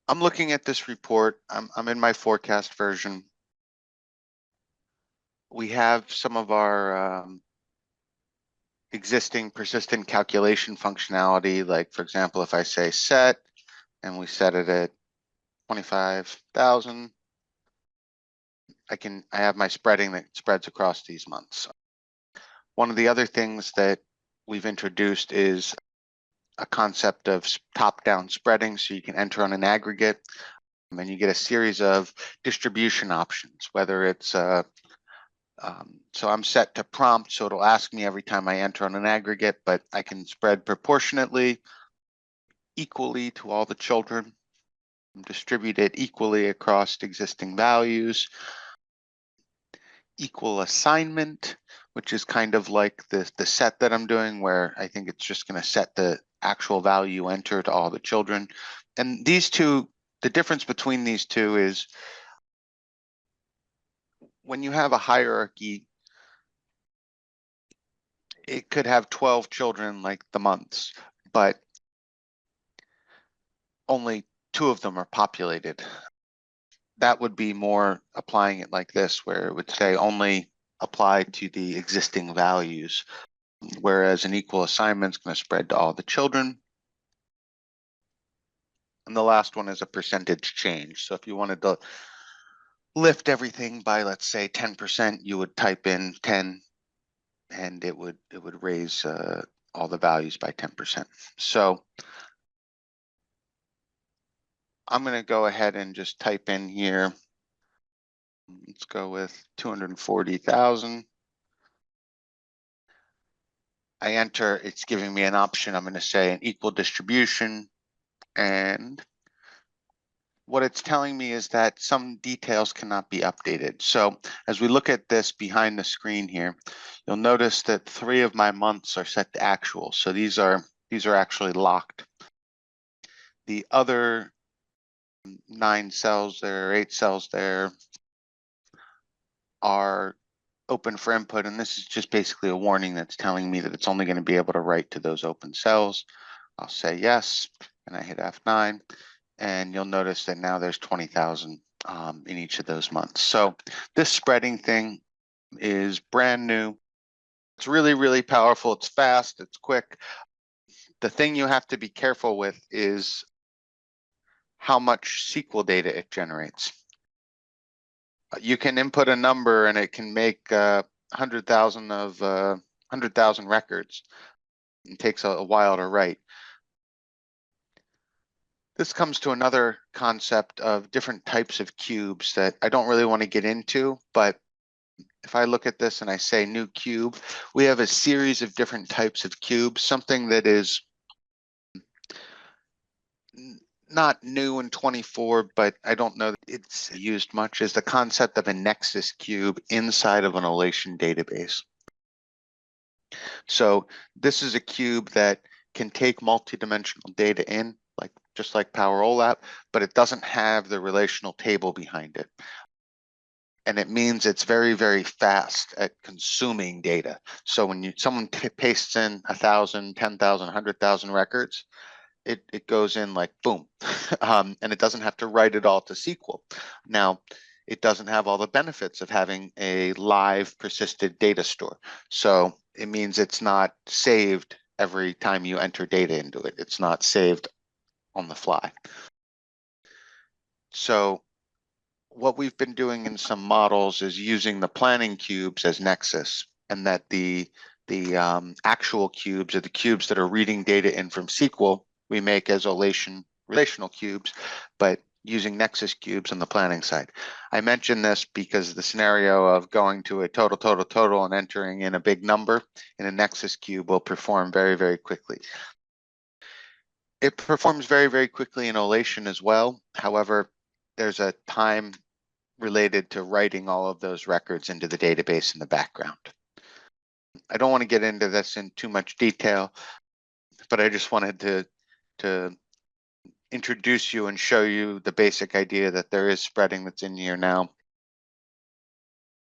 I'm looking at this report. I'm in my forecast version. We have some of our existing persistent calculation functionality. Like, for example, if I say set and we set it at 25,000, I have my spreading that spreads across these months. One of the other things that we've introduced is a concept of top-down spreading, so you can enter on an aggregate and you get a series of distribution options, whether it's so I'm set to prompt, so it'll ask me every time I enter on an aggregate, but I can spread proportionately, equally to all the children, distribute it equally across existing values, equal assignment, which is kind of like the set that I'm doing, where I think it's just going to set the actual value enter to all the children. And these two, the difference between these two is when you have a hierarchy, it could have 12 children like the months, but only 2 of them are populated. That would be more applying it like this, where it would say only apply to the existing values, whereas an equal assignment is going to spread to all the children. And the last one is a percentage change. So if you wanted to lift everything by, let's say, 10%, you would type in 10 and it would raise all the values by 10%. So I'm going to go ahead and just type in here. Let's go with 240,000. I enter, it's giving me an option. I'm going to say an equal distribution. And what it's telling me is that some details cannot be updated. So as we look at this behind the screen here, you'll notice that 3 of my months are set to actual. So these are actually locked. The other 9 cells there, 8 cells there are open for input. And this is just basically a warning that's telling me that it's only going to be able to write to those open cells. I'll say yes, and I hit F9. And you'll notice that now there's 20,000 in each of those months. So this spreading thing is brand new. It's really, really powerful. It's fast, it's quick. The thing you have to be careful with is how much SQL data it generates. You can input a number and it can make 100,000 of 100,000 records. It takes a while to write. This comes to another concept of different types of cubes that I don't really want to get into, but if I look at this and I say new cube, we have a series of different types of cubes. Something that is not new in 24, but I don't know that it's used much, is the concept of a nexus cube inside of an allocate database. So this is a cube that can take multidimensional data in, just like Power OLAP, but it doesn't have the relational table behind it. And it means it's very, very fast at consuming data. So when someone pastes in 1,000, 10,000, 100,000 records, it goes in like boom, and it doesn't have to write it all to SQL. Now, it doesn't have all the benefits of having a live persisted data store. So it means it's not saved every time you enter data into it. It's not saved on the fly. So what we've been doing in some models is using the planning cubes as nexus, and that the actual cubes are the cubes that are reading data in from SQL we make as relational cubes, but using nexus cubes on the planning side. I mention this because the scenario of going to a total and entering in a big number in a nexus cube will perform very, very quickly. It performs very, very quickly in Olation as well. However, there's a time related to writing all of those records into the database in the background. I don't want to get into this in too much detail, but I just wanted to introduce you and show you the basic idea that there is spreading that's in here now.